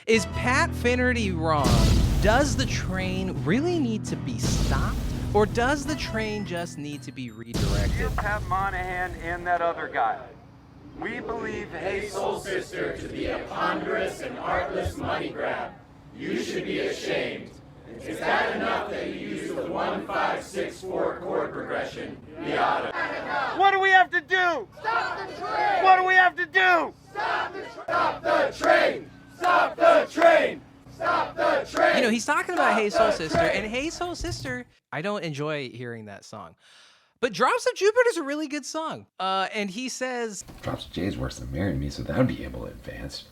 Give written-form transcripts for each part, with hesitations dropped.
Is Pat Finnerty wrong? Does the train really need to be stopped? Or does the train just need to be redirected? You have Monahan and that other guy. We believe Hey, Soul Sister, to be a ponderous and artless money grab. You should be ashamed. Is that enough that you use the 1-5-6-4 chord progression? Miata. What do we have to do? Stop the train! What do we have to do? Stop the train! Stop the train! Stop the train! You know, he's talking about Hey Soul Sister, and Hey Soul Sister, I don't enjoy hearing that song. But Drops of Jupiter's a really good song. And he says, Drops of J is worse than Marry Me, so that would be able to advance.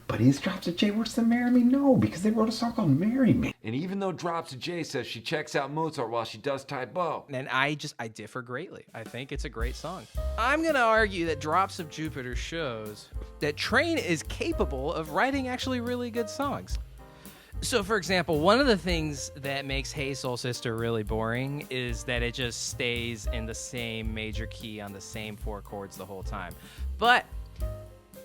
But is Drops of J worse than Marry Me? No, because they wrote a song called Marry Me. And even though Drops of J says she checks out Mozart while she does TaeBo. and I differ greatly. I think it's a great song. I'm going to argue that Drops of Jupiter shows that Train is capable of writing actually really good songs. So, for example, one of the things that makes Hey Soul Sister really boring is that it just stays in the same major key on the same 4 chords the whole time. But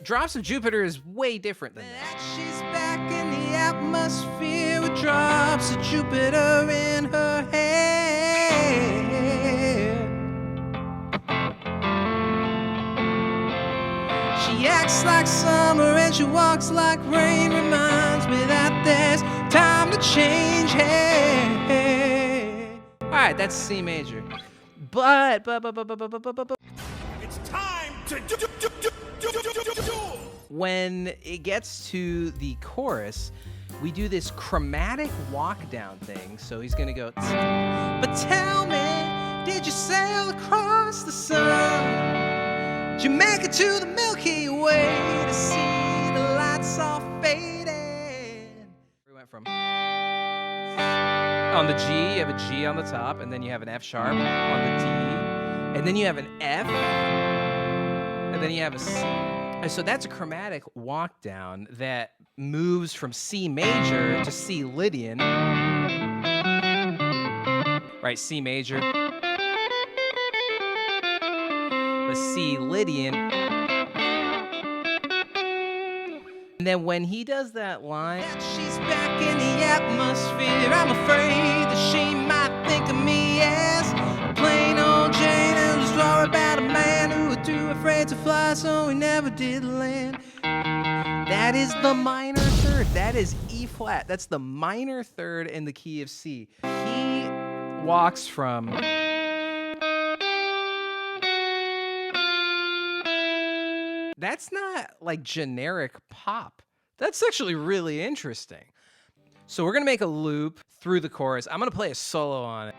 Drops of Jupiter is way different than that. She's back in the atmosphere with drops of Jupiter in her hair. She acts like summer and she walks like rain. Reminds me that there's time to change. Hey. All right, that's C major. But. It's time to do. When it gets to the chorus, we do this chromatic walk down thing. So he's gonna go, but tell me, did you sail across the sun? Did you make it to the Milky Way to see the lights all fading? We went from on the G, you have a G on the top, and then you have an F sharp on the D, and then you have an F, and then you have a C. And so that's a chromatic walk down that moves from C major to C Lydian. Right, C major. The C Lydian. And then when he does that line, she's back in the atmosphere. I'm afraid that she might think of me as plain old Jane and a story about a man who was too afraid to fly, so he never did land. That is the minor third. That is E flat. That's the minor third in the key of C. He walks from that's not like generic pop. That's actually really interesting. So we're gonna make a loop through the chorus. I'm gonna play a solo on it.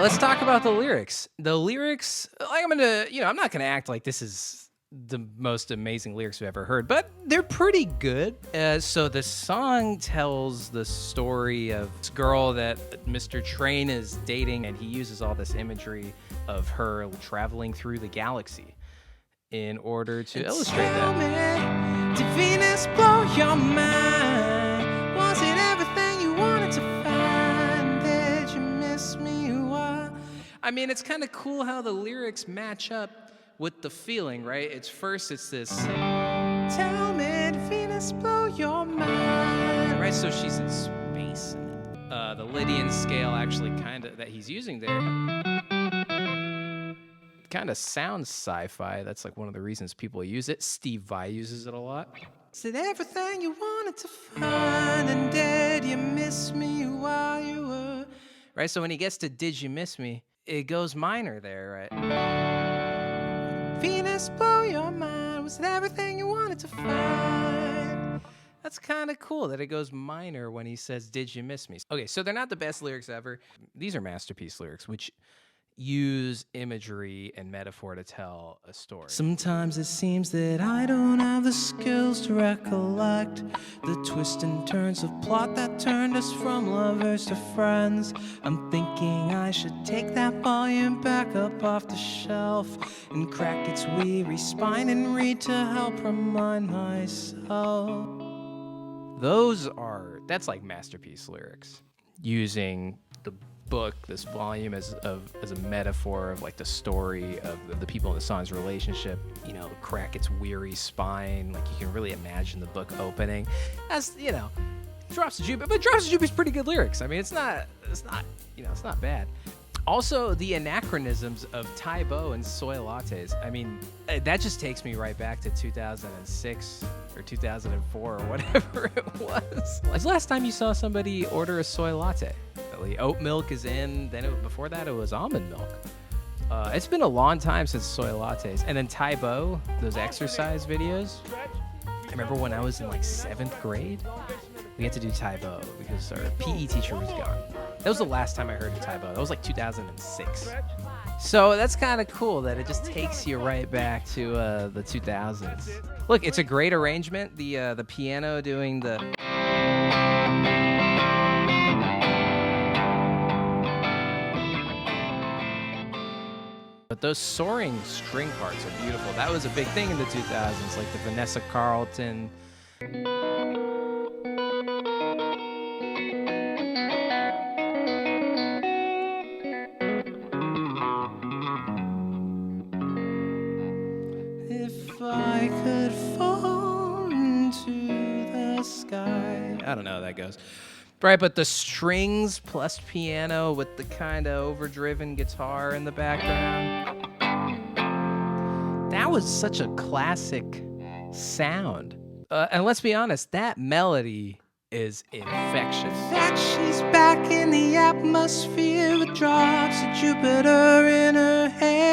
Let's talk about the lyrics. The lyrics, like I'm not gonna act like this is the most amazing lyrics we've ever heard, but they're pretty good. So the song tells the story of this girl that Mr. Train is dating, and he uses all this imagery of her traveling through the galaxy in order to illustrate that. Did Venus blow your mind? Was it everything you wanted to find? Did you miss me? I mean, it's kind of cool how the lyrics match up with the feeling, right? It's this, tell me, did Venus blow your mind? Right, so she's in space. The Lydian scale actually that he's using there kind of sounds sci-fi. That's like one of the reasons people use it. Steve Vai uses it a lot. Said everything you wanted to find, and did you miss me while you were... Right, so when he gets to did you miss me, it goes minor there, right? Venus blow your mind. rooms and everything you wanted to find. That's kind of cool that it goes minor when he says, "Did you miss me?" Okay, so they're not the best lyrics ever. These are masterpiece lyrics, which use imagery and metaphor to tell a story. Sometimes it seems that I don't have the skills to recollect the twists and turns of plot that turned us from lovers to friends. I'm thinking I should take that volume back up off the shelf and crack its weary spine and read to help remind myself. That's like masterpiece lyrics, using the book, this volume, as a metaphor of like the story of the people in the song's relationship. You know, crack its weary spine. Like you can really imagine the book opening. As you know, Drops of Jupiter, but Drops of Jupiter is pretty good lyrics. I mean, it's not bad. Also, the anachronisms of TaeBo and soy lattes. I mean, that just takes me right back to 2006 or 2004 or whatever it was. When's the last time you saw somebody order a soy latte? Oat milk is in. Then before that, it was almond milk. It's been a long time since soy lattes. And then TaeBo, those exercise videos. I remember when I was in like 7th grade, we had to do TaeBo because our PE teacher was gone. That was the last time I heard of TaeBo. That was like 2006. So that's kind of cool that it just takes you right back to the 2000s. Look, it's a great arrangement. The piano doing the... But those soaring string parts are beautiful. That was a big thing in the 2000s, like the Vanessa Carlton. If I could fall into the sky. I don't know how that goes. Right, but the strings plus piano with the kind of overdriven guitar in the background. That was such a classic sound. And let's be honest, that melody is infectious. That she's back in the atmosphere with drops of Jupiter in her hair.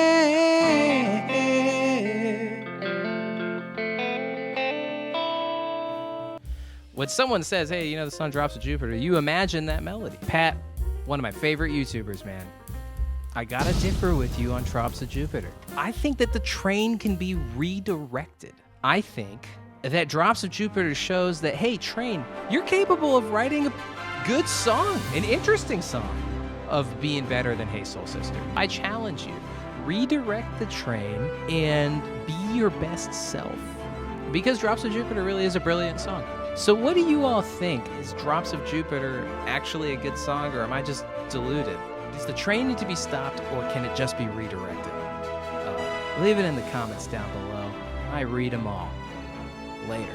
When someone says, hey, you know, the song Drops of Jupiter, you imagine that melody. Pat, one of my favorite YouTubers, man. I gotta differ with you on Drops of Jupiter. I think that the train can be redirected. I think that Drops of Jupiter shows that, hey, train, you're capable of writing a good song, an interesting song, of being better than Hey Soul Sister. I challenge you, redirect the train and be your best self. Because Drops of Jupiter really is a brilliant song. So what do you all think? Is Drops of Jupiter actually a good song, or am I just deluded? Does the train need to be stopped, or can it just be redirected? Leave it in the comments down below. I read them all. Later.